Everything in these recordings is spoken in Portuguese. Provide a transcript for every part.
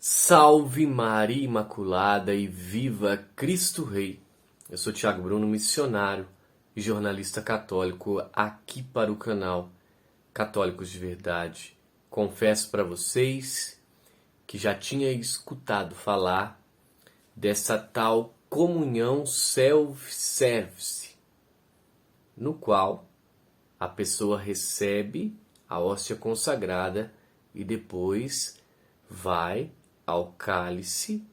Salve Maria Imaculada e viva Cristo Rei! Eu sou Thiago Bruno, missionário e jornalista católico aqui para o canal Católicos de Verdade. Confesso para vocês que já tinha escutado falar dessa tal comunhão self-service, no qual a pessoa recebe a hóstia consagrada e depois vai ao cálice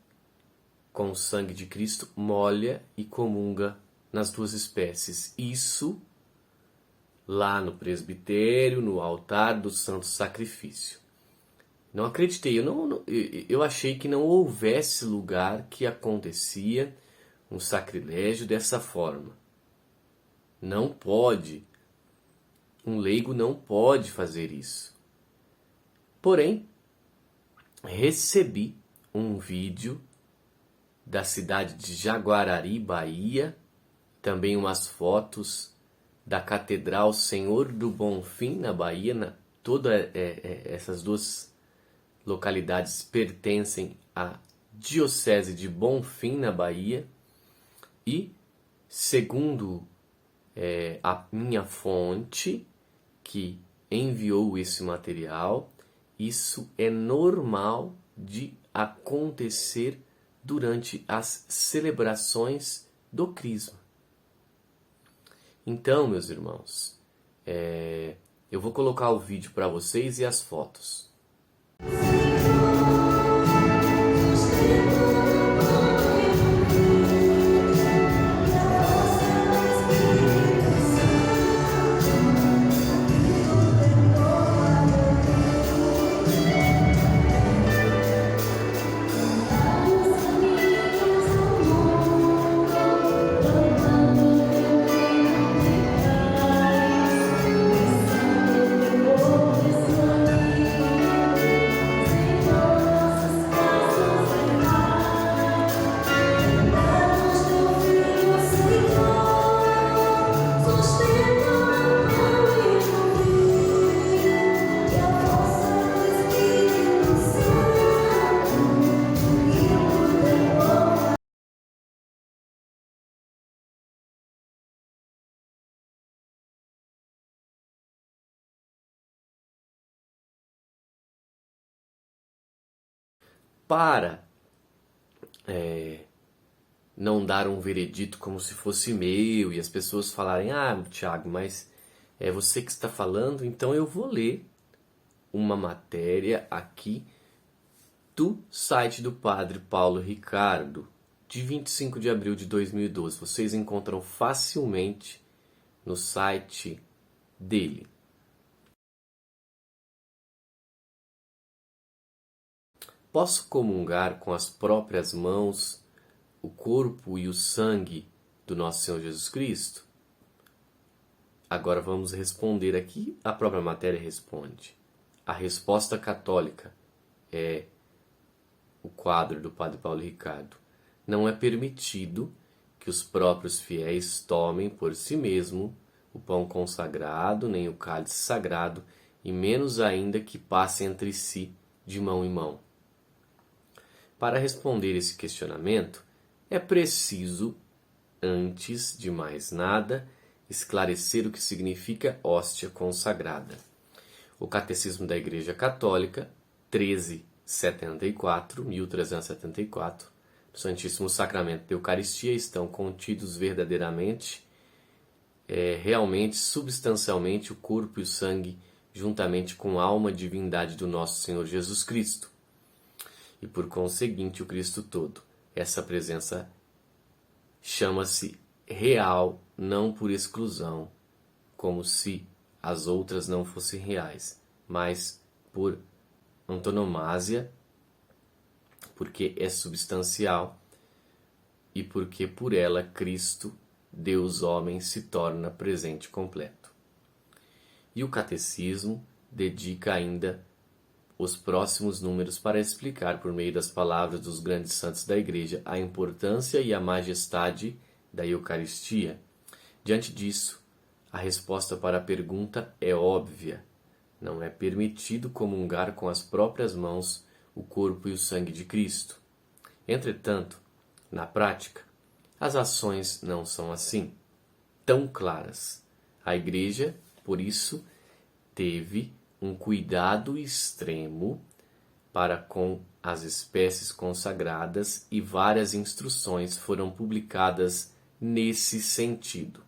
com o sangue de Cristo, molha e comunga nas duas espécies. Isso lá no presbitério, no altar do Santo Sacrifício. Não acreditei, eu achei que não houvesse lugar que acontecia um sacrilégio dessa forma. Não pode, um leigo não pode fazer isso. Porém, recebi um vídeo da cidade de Jaguarari, Bahia, também umas fotos da Catedral Senhor do Bonfim, na Bahia. Essas duas localidades pertencem à Diocese de Bonfim, na Bahia. E, segundo a minha fonte, que enviou esse material, isso é normal de acontecer durante as celebrações do Crisma. Então, meus irmãos, eu vou colocar o vídeo para vocês e as fotos. Para não dar um veredito como se fosse meu e as pessoas falarem: ah, Thiago, mas é você que está falando, então eu vou ler uma matéria aqui do site do Padre Paulo Ricardo, de 25 de abril de 2012. Vocês encontram facilmente no site dele. Posso comungar com as próprias mãos o corpo e o sangue do nosso Senhor Jesus Cristo? Agora vamos responder aqui. A própria matéria responde. A resposta católica é o quadro do Padre Paulo Ricardo. Não é permitido que os próprios fiéis tomem por si mesmo o pão consagrado, nem o cálice sagrado, e menos ainda que passem entre si de mão em mão. Para responder esse questionamento, é preciso, antes de mais nada, esclarecer o que significa hóstia consagrada. O Catecismo da Igreja Católica, 1374, no Santíssimo Sacramento da Eucaristia estão contidos verdadeiramente, realmente, substancialmente, o corpo e o sangue, juntamente com a alma e divindade do nosso Senhor Jesus Cristo. E por conseguinte o Cristo todo. Essa presença chama-se real, não por exclusão, como se as outras não fossem reais, mas por antonomasia, porque é substancial e porque por ela Cristo, Deus homem, se torna presente completo. E o Catecismo dedica ainda os próximos números para explicar, por meio das palavras dos grandes santos da Igreja, a importância e a majestade da Eucaristia. Diante disso, a resposta para a pergunta é óbvia. Não é permitido comungar com as próprias mãos o corpo e o sangue de Cristo. Entretanto, na prática, as ações não são assim, tão claras. A Igreja, por isso, teve um cuidado extremo para com as espécies consagradas e várias instruções foram publicadas nesse sentido.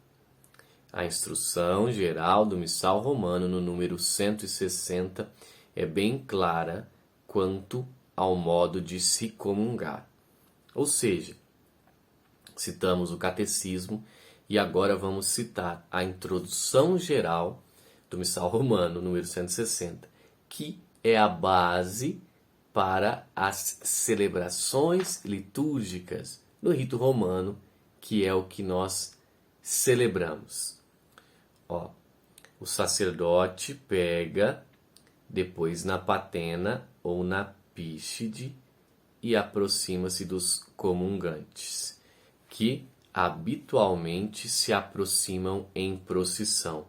A instrução geral do Missal Romano, no número 160, é bem clara quanto ao modo de se comungar. Ou seja, citamos o Catecismo e agora vamos citar a introdução geral do Missal Romano, número 160, que é a base para as celebrações litúrgicas do rito romano, que é o que nós celebramos. O sacerdote pega depois na patena ou na píxide e aproxima-se dos comungantes, que habitualmente se aproximam em procissão.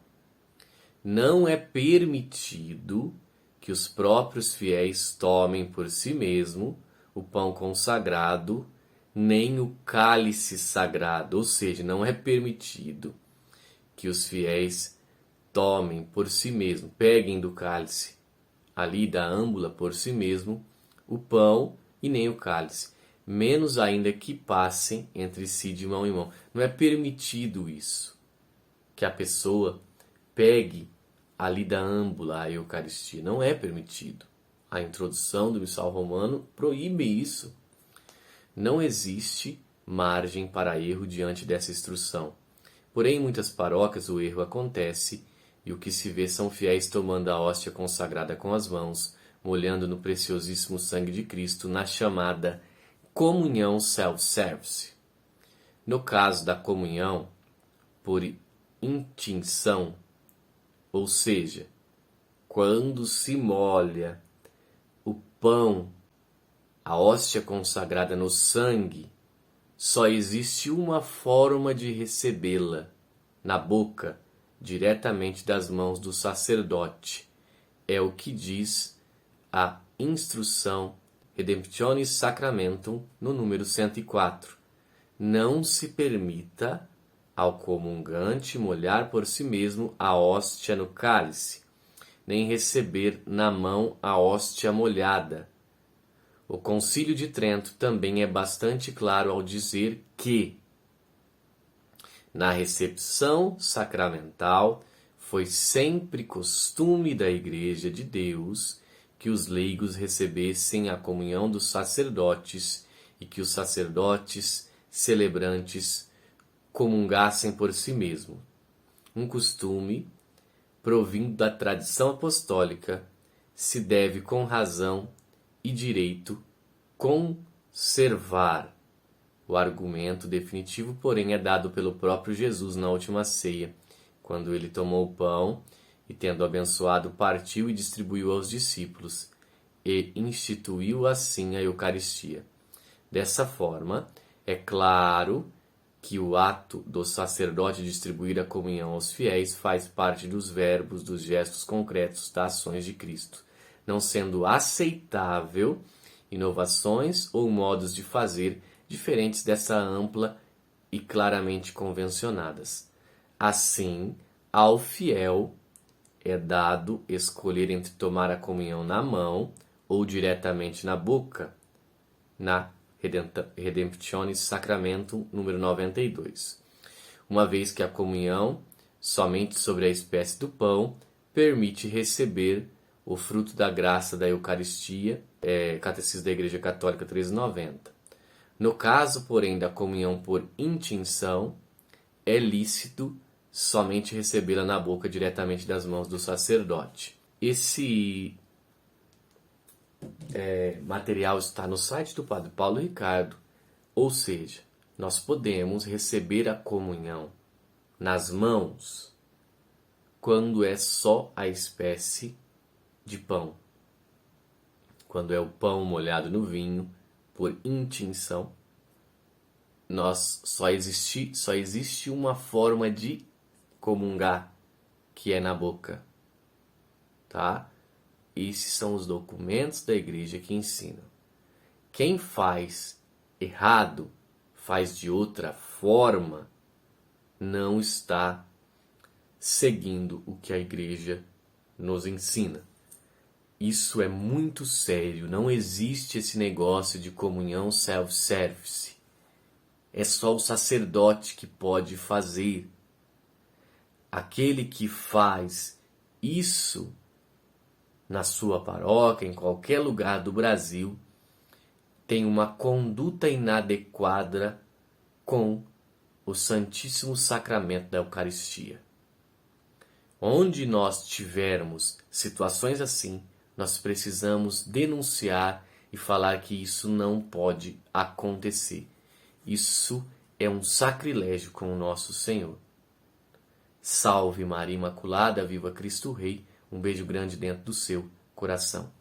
Não é permitido que os próprios fiéis tomem por si mesmo o pão consagrado, nem o cálice sagrado, ou seja, não é permitido que os fiéis tomem por si mesmo, peguem do cálice, ali da âmbula por si mesmo, o pão e nem o cálice, menos ainda que passem entre si de mão em mão. Não é permitido isso, que a pessoa pegue ali da âmbula a Eucaristia. Não é permitido. A introdução do Missal Romano proíbe isso. Não existe margem para erro diante dessa instrução. Porém, em muitas paróquias o erro acontece e o que se vê são fiéis tomando a hóstia consagrada com as mãos, molhando no preciosíssimo sangue de Cristo na chamada comunhão self-service. No caso da comunhão por intinção, ou seja, quando se molha o pão, a hóstia consagrada no sangue, só existe uma forma de recebê-la, na boca, diretamente das mãos do sacerdote. É o que diz a instrução Redemptionis Sacramentum, no número 104. Não se permita ao comungante molhar por si mesmo a hóstia no cálice, nem receber na mão a hóstia molhada. O Concílio de Trento também é bastante claro ao dizer que, na recepção sacramental, foi sempre costume da Igreja de Deus que os leigos recebessem a comunhão dos sacerdotes e que os sacerdotes celebrantes comungassem por si mesmo. Um costume provindo da tradição apostólica se deve com razão e direito conservar. O argumento definitivo, porém, é dado pelo próprio Jesus na última ceia, quando ele tomou o pão e, tendo abençoado, partiu e distribuiu aos discípulos, e instituiu assim a Eucaristia. Dessa forma, é claro que o ato do sacerdote distribuir a comunhão aos fiéis faz parte dos verbos, dos gestos concretos, das ações de Cristo, não sendo aceitável inovações ou modos de fazer diferentes dessa ampla e claramente convencionadas. Assim, ao fiel é dado escolher entre tomar a comunhão na mão ou diretamente na boca, na Redemptionis Sacramentum, número 92. Uma vez que a comunhão, somente sobre a espécie do pão, permite receber o fruto da graça da Eucaristia, Catecismo da Igreja Católica 1390. No caso, porém, da comunhão por intinção, é lícito somente recebê-la na boca diretamente das mãos do sacerdote. Esse material está no site do Padre Paulo Ricardo, ou seja, nós podemos receber a comunhão nas mãos quando é só a espécie de pão. Quando é o pão molhado no vinho, por intinção, só existe uma forma de comungar, que é na boca, tá? esses são os documentos da igreja que ensinam. Quem faz errado, faz de outra forma, não está seguindo o que a igreja nos ensina. Isso é muito sério, não existe esse negócio de comunhão self-service. É só o sacerdote que pode fazer. Aquele que faz isso na sua paróquia, em qualquer lugar do Brasil, tem uma conduta inadequada com o Santíssimo Sacramento da Eucaristia. Onde nós tivermos situações assim, nós precisamos denunciar e falar que isso não pode acontecer. Isso é um sacrilégio com o nosso Senhor. Salve Maria Imaculada, viva Cristo Rei. Um beijo grande dentro do seu coração.